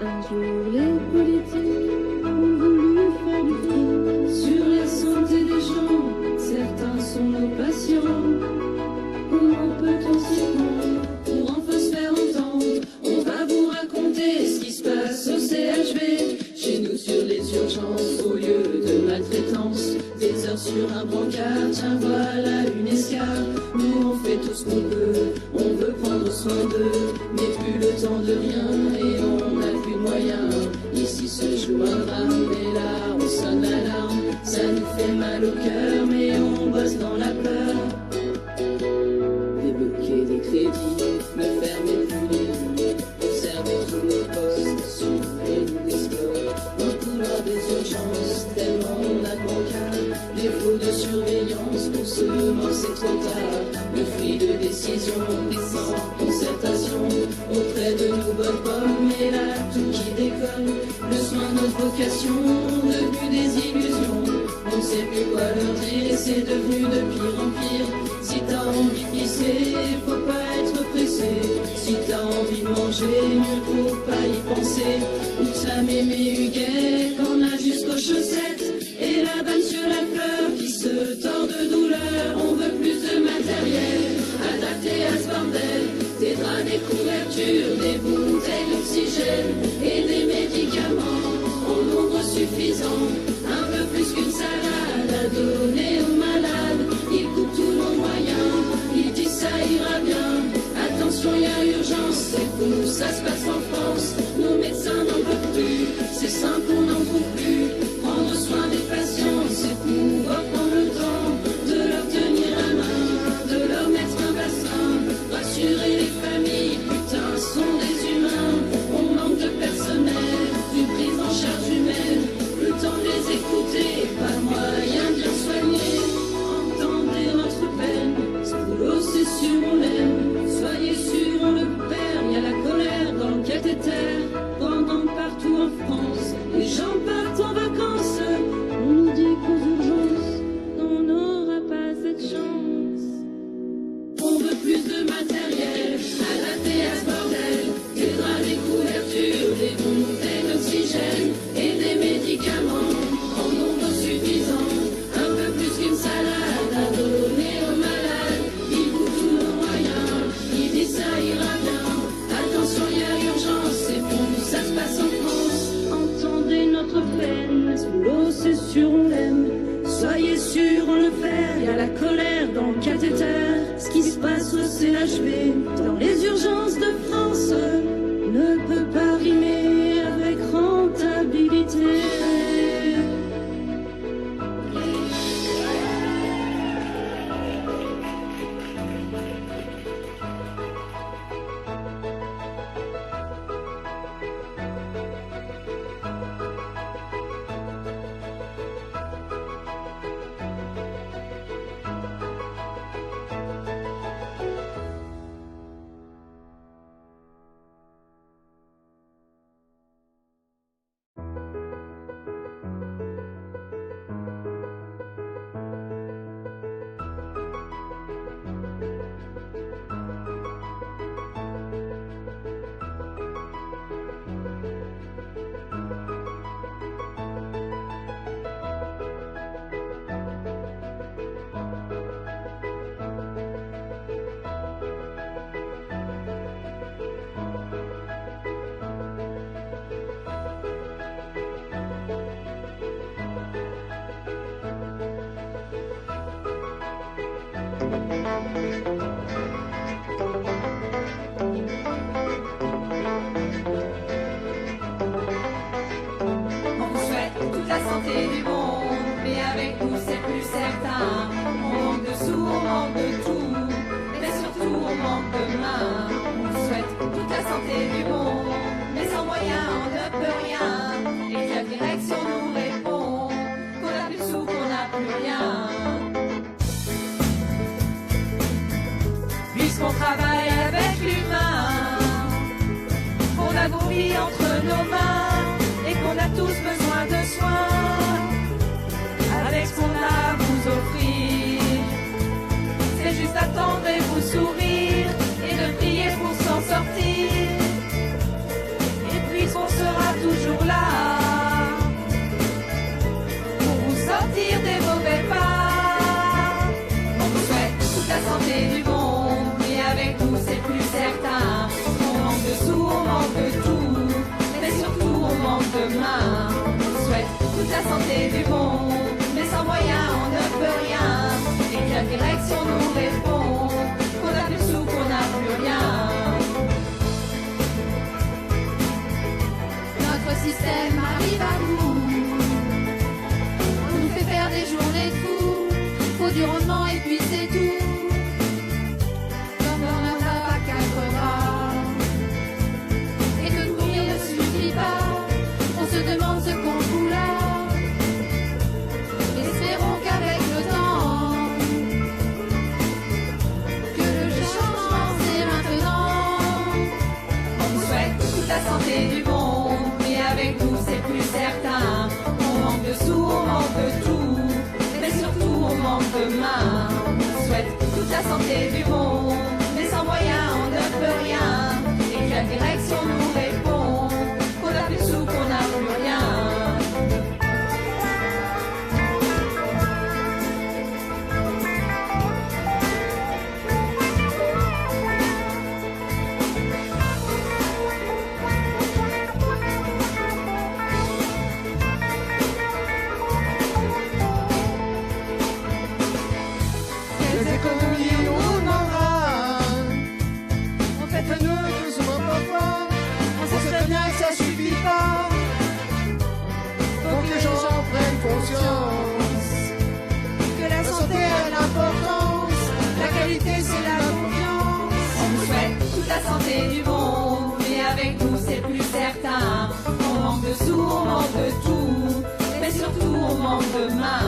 Un jour, les politiques ont voulu faire du fric sur la santé des gens. Certains sont nos patients. Comment peut-on s'y prendre pour enfin se faire entendre? On va vous raconter ce qui se passe au CHV. Chez nous sur les urgences, au lieu de maltraitance, des heures sur un brancard, tiens voilà une escarre. Nous on fait tout ce qu'on peut, on veut prendre soin d'eux, mais plus le temps de rien et on n'a plus de moyens. Ici se joue un drame et là on sonne l'alarme. Ça nous fait mal au cœur mais on bosse dans la peur. Débloquer des crédits, ne fermer plus les lits, observer tous nos postes, supprimer des stocks, au couloir des urgences, tellement on a de bancaires, défaut de surveillance, pour ce moment c'est trop tard, le fruit de décision, sans concertation, auprès de nos bonnes pommes, et là tout qui déconne, le soin de notre vocation, devenu des illusions, on ne sait plus quoi leur dire, et c'est devenu de pire en pire. Si t'as envie de pisser, faut pas être pressé. Si t'as envie de manger, mieux faut pas y penser. Ou ça mémé Huguet qu'on a jusqu'aux chaussettes. Et la vanne sur la fleur qui se tord de douleur. On veut plus de matériel adapté à ce bordel. Des draps, des couvertures, des bouteilles d'oxygène et des médicaments en nombre suffisant. Un peu plus qu'une salade à donner aux malades. Ils coupent tous nos moyens, ils disent ça ira bien. Attention, il y a urgence, c'est fou, ça se passe en France. Nos médecins n'en peuvent plus, c'est simple, on n'en trouve plus. Prendre soin des patients, c'est pouvoir prendre le temps de leur tenir la main, de leur mettre un bassin. Rassurer les familles, putain, sont des humains. On manque de personnel, d'une prise en charge humaine. Le temps de les écouter, pas moyen de les soigner. Entendez notre peine, ce boulot c'est sûr on l'aime. Soyez sûrs on le perd, y a la colère dans le cathéter. Pendant que partout en France, les gens partent en vacances. On nous dit qu'aux urgences, on n'aura pas cette chance. On veut plus de matériel, adapté à ce bordel. Des draps, des couvertures, des bouteilles d'oxygène et des médicaments en nombre suffisant. Un peu plus qu'une salade à donner aux malades. Ils coupent tous nos moyens, ils disent ça ira bien. Attention, il y a urgence, c'est bon, ça se passe en France. Entendez notre peine, ce boulot c'est sûr on l'aime. Soyez sûrs on le fait, y a la colère dans le cathéter. Ce qui se passe au CHV, dans les urgences de France, ne peut pas rimer avec rentabilité. On vous souhaite toute la santé du monde, mais avec nous c'est plus certain. On manque de sous, on manque de tout, mais surtout on manque de mains. On vous souhaite toute la santé du monde, mais sans moyens on ne peut rien. Et que la direction nous répond qu'on a plus de sous, qu'on n'a plus rien. Puisqu'on travaille avec l'humain, qu'on a nos vies entre nos mains et qu'on a tous besoin de soins, avec ce qu'on a à vous offrir, c'est juste attendre et vous sourire et de prier pour s'en sortir. Et puis on sera la santé du monde, mais avec nous c'est plus certain. On manque de sous, on manque de tout, mais surtout on manque de main. On souhaite toute la santé du monde, mais sans moyens on ne peut rien. Et que la direction nous répond qu'on a plus de sous, qu'on n'a plus rien. Que la santé a l'importance, la qualité c'est la confiance. On souhaite toute la santé du monde, mais avec nous c'est plus certain. On manque de sous, on manque de tout, mais surtout on manque de main.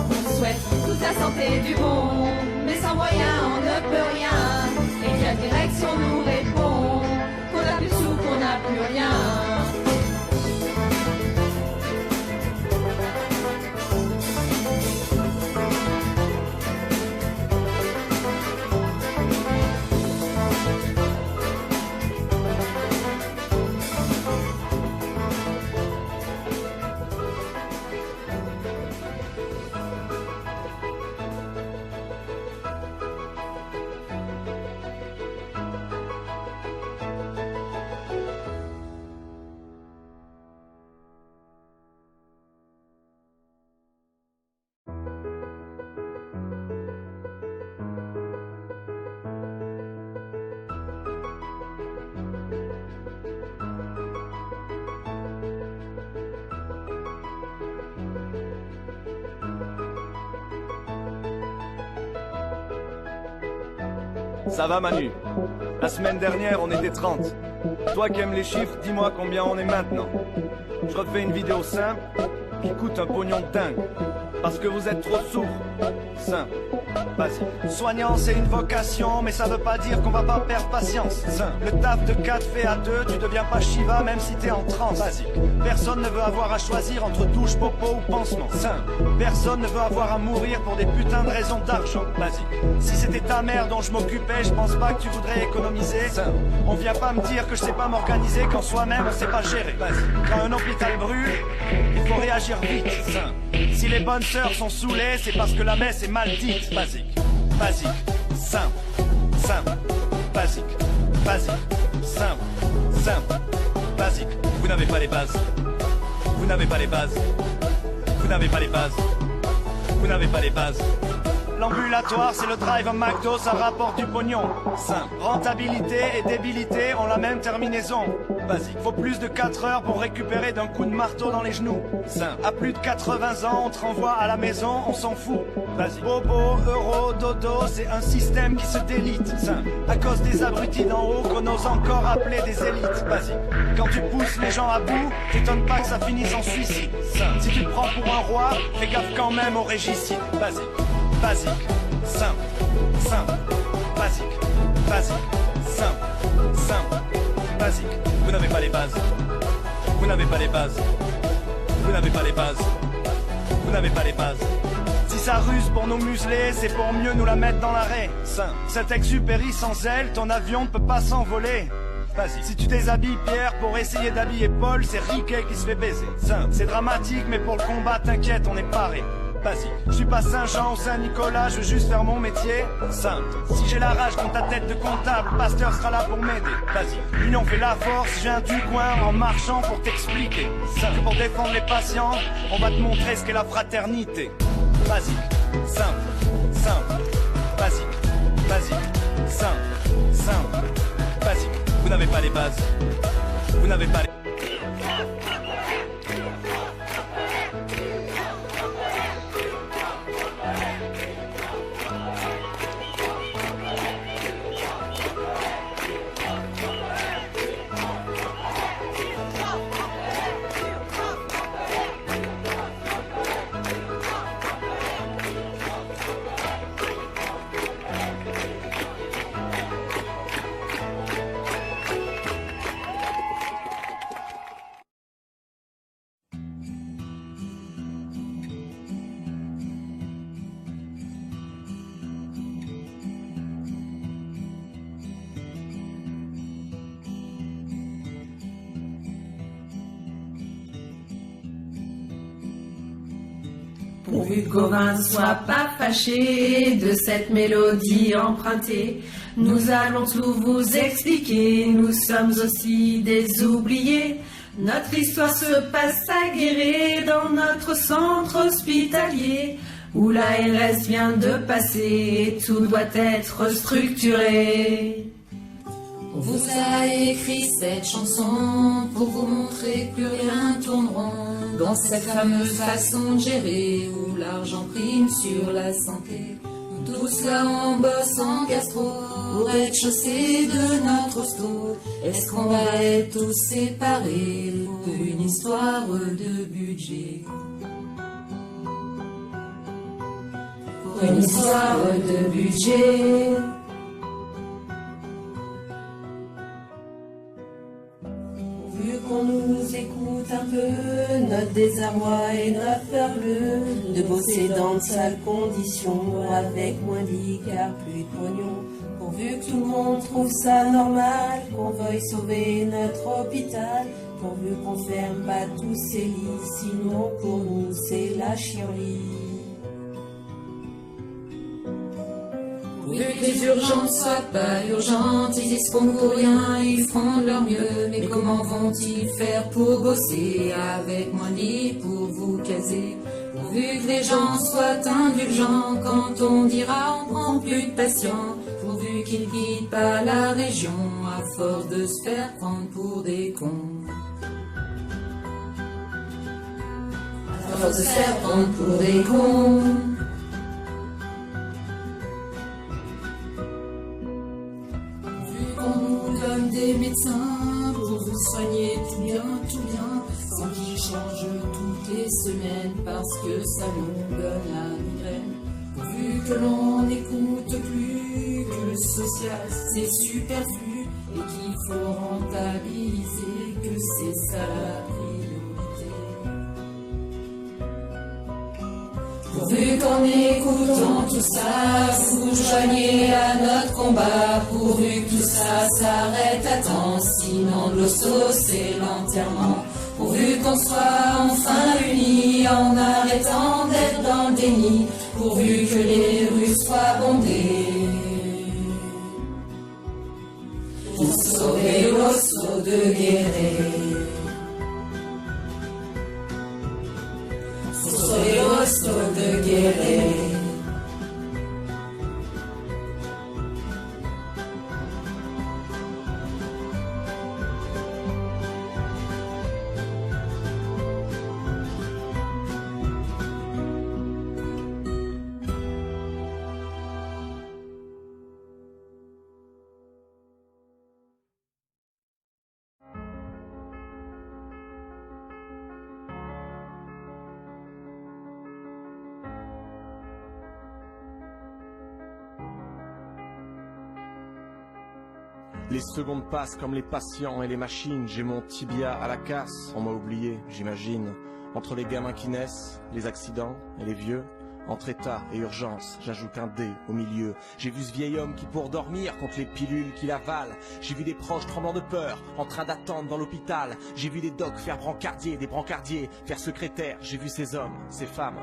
On souhaite toute la santé du monde, mais sans moyens on ne peut rien. Et que la direction nous répond qu'on a plus de sous, qu'on n'a plus rien. Ça va Manu? La semaine dernière on était 30. Toi qui aimes les chiffres, dis-moi combien on est maintenant. Je refais une vidéo simple qui coûte un pognon de dingue. Parce que vous êtes trop sourds. Simple. Vas-y. Soignant c'est une vocation, mais ça veut pas dire qu'on va pas perdre patience. Simple. Le taf de 4 fait à 2, tu deviens pas Shiva même si t'es en transe. Basique. Personne ne veut avoir à choisir entre douche, popo ou pansement. Simple. Personne ne veut avoir à mourir pour des putains de raisons d'argent. Basique. Si c'était ta mère dont je m'occupais, je pense pas que tu voudrais économiser. Simple. On vient pas me dire que je sais pas m'organiser quand soi-même on sait pas gérer. Basique. Quand un hôpital brûle, il faut réagir vite. Simple. Si les bonnes sœurs sont saoulées, c'est parce que la messe est mal dite. Basique, basique, simple, simple, basique, basique, simple, simple, basique. Vous n'avez pas les bases. Vous n'avez pas les bases. Vous n'avez pas les bases. Vous n'avez pas les bases. L'ambulatoire, c'est le drive en McDo, ça rapporte du pognon. Simple. Rentabilité et débilité ont la même terminaison. Basique. Faut plus de 4 heures pour récupérer d'un coup de marteau dans les genoux. Simple. À plus de 80 ans, on te renvoie à la maison, on s'en fout. Basique. Bobo, euro, dodo, c'est un système qui se délite. Simple. À cause des abrutis d'en haut qu'on ose encore appeler des élites. Basique. Quand tu pousses les gens à bout, t'étonnes pas que ça finisse en suicide. Simple. Si tu te prends pour un roi, fais gaffe quand même au régicide. Basique. Basique, simple, simple, basique, basique, simple, simple, basique. Vous n'avez pas les bases. Vous n'avez pas les bases. Vous n'avez pas les bases. Vous n'avez pas les bases. Si ça ruse pour nous museler, c'est pour mieux nous la mettre dans l'arrêt. Simple. Cet exupéry sans elle, ton avion ne peut pas s'envoler. Vas-y. Si tu déshabilles Pierre pour essayer d'habiller Paul, c'est Riquet qui se fait baiser. Simple. C'est dramatique, mais pour le combat, t'inquiète, on est paré. Basique. Je suis pas Saint-Jean ou Saint-Nicolas, je veux juste faire mon métier. Simple. Si j'ai la rage contre ta tête de comptable, Pasteur sera là pour m'aider. Basique. L'union fait la force, je viens du coin en marchant pour t'expliquer. Simple. Pour défendre les patients, on va te montrer ce qu'est la fraternité. Basique. Simple. Simple. Basique. Basique. Simple. Simple. Basique. Vous n'avez pas les bases. Vous n'avez pas les... Pourvu qu'Auvin ne soit pas fâché de cette mélodie empruntée, nous allons tout vous expliquer, nous sommes aussi des oubliés. Notre histoire se passe à Guéret, dans notre centre hospitalier, où l'ARS vient de passer, tout doit être structuré. On vous a écrit cette chanson pour vous montrer que plus rien tourne rond dans cette fameuse façon de gérer où l'argent prime sur la santé. Nous tous là on bosse en gastro au rez-de-chaussée de notre hosto. Est-ce qu'on va être tous séparés pour une histoire de budget? Pour une histoire de budget. Qu'on nous écoute un peu, notre désarroi et notre peur bleue, de bosser dans de sales conditions, avec moins d'icard, plus de pognon, pourvu que tout le monde trouve ça normal, qu'on veuille sauver notre hôpital, pourvu qu'on ferme pas tous ces lits, sinon pour nous c'est la chienlit. Pourvu que les urgences soient pas urgentes, ils y seront pour rien, ils feront de leur mieux. Mais comment vont-ils faire pour bosser avec moins de lits pour vous caser? Pourvu que les gens soient indulgents quand on dira on prend plus de patients. Pourvu qu'ils quittent pas la région à force de se faire prendre pour des cons. À force de se faire prendre pour des cons. Des médecins pour vous soigner tout bien, sans qu'ils changent toutes les semaines parce que ça nous donne la migraine. Pourvu que l'on n'écoute plus que le social c'est superflu et qu'il faut rentabiliser, que c'est ça la priorité. Pourvu qu'en écoutant tout ça, vous joignez à notre combat, pourvu que tout ça s'arrête à temps, sinon de l'hosto c'est l'enterrement. Pourvu qu'on soit enfin unis en arrêtant d'être dans le déni, pourvu que les rues soient bondées pour sauver l'hosto de Guéret. Sauver l'hosto de Guéret. Les secondes passent comme les patients et les machines. J'ai mon tibia à la casse, on m'a oublié, j'imagine. Entre les gamins qui naissent, les accidents et les vieux, entre état et urgence, j'ajoute un D au milieu. J'ai vu ce vieil homme qui pour dormir contre les pilules qu'il avale. J'ai vu des proches tremblants de peur, en train d'attendre dans l'hôpital. J'ai vu des docs faire brancardier, des brancardiers faire secrétaire. J'ai vu ces hommes, ces femmes,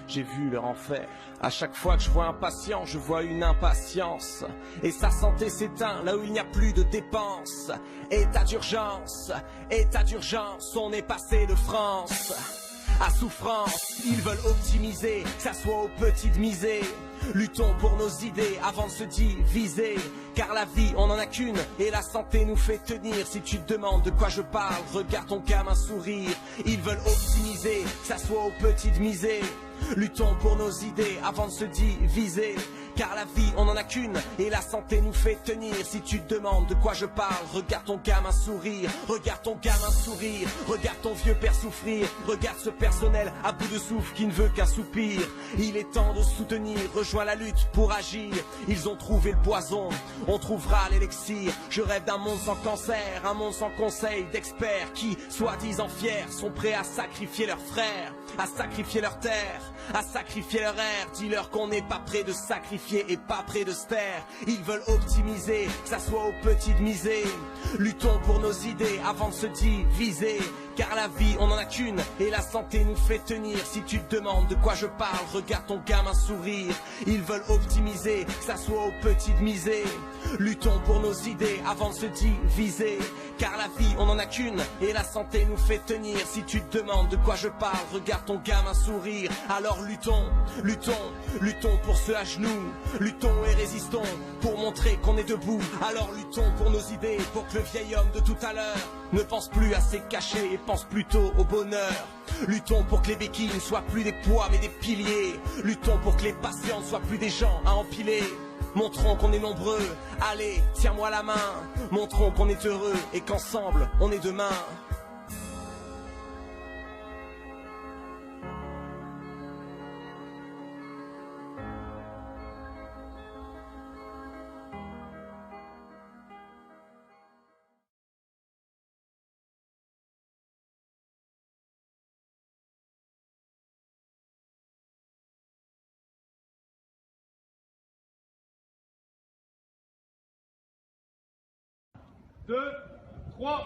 j'ai vu leur enfer. À chaque fois que je vois un patient, je vois une impatience. Et sa santé s'éteint là où il n'y a plus de dépenses. État d'urgence, on est passé de France à souffrance. Ils veulent optimiser, que ça soit aux petits de miser. Luttons pour nos idées avant de se diviser. Car la vie on en a qu'une et la santé nous fait tenir. Si tu te demandes de quoi je parle, regarde ton gamin sourire. Ils veulent optimiser, que ça soit aux petits de miser. Luttons pour nos idées avant de se diviser. Car la vie on en a qu'une et la santé nous fait tenir. Si tu te demandes de quoi je parle, regarde ton gamin sourire. Regarde ton gamin sourire, regarde ton vieux père souffrir. Regarde ce personnel à bout de souffle qui ne veut qu'un soupir. Il est temps de soutenir, rejoins la lutte pour agir. Ils ont trouvé le poison, on trouvera l'élixir. Je rêve d'un monde sans cancer, un monde sans conseil d'experts qui, soi-disant fiers, sont prêts à sacrifier leurs frères, à sacrifier leur terre, à sacrifier leur air. Dis-leur qu'on n'est pas prêt de sacrifier sacrifier et pas près de se taire. Ils veulent optimiser, que ça soit aux petits de miser. Luttons pour nos idées avant de se diviser. Car la vie on en a qu'une et la santé nous fait tenir. Si tu te demandes de quoi je parle, regarde ton gamin sourire. Ils veulent optimiser, que ça soit aux petits de miser. Luttons pour nos idées avant de se diviser. Car la vie on en a qu'une et la santé nous fait tenir. Si tu te demandes de quoi je parle, regarde ton gamin sourire. Alors luttons, luttons, luttons pour ceux à genoux. Luttons et résistons pour montrer qu'on est debout. Alors luttons pour nos idées, pour que le vieil homme de tout à l'heure ne pense plus à ses cachets et pense plutôt au bonheur. Luttons pour que les béquilles ne soient plus des poids mais des piliers. Luttons pour que les patients ne soient plus des gens à empiler. Montrons qu'on est nombreux, allez, tiens-moi la main. Montrons qu'on est heureux et qu'ensemble, on est demain. Deux, trois.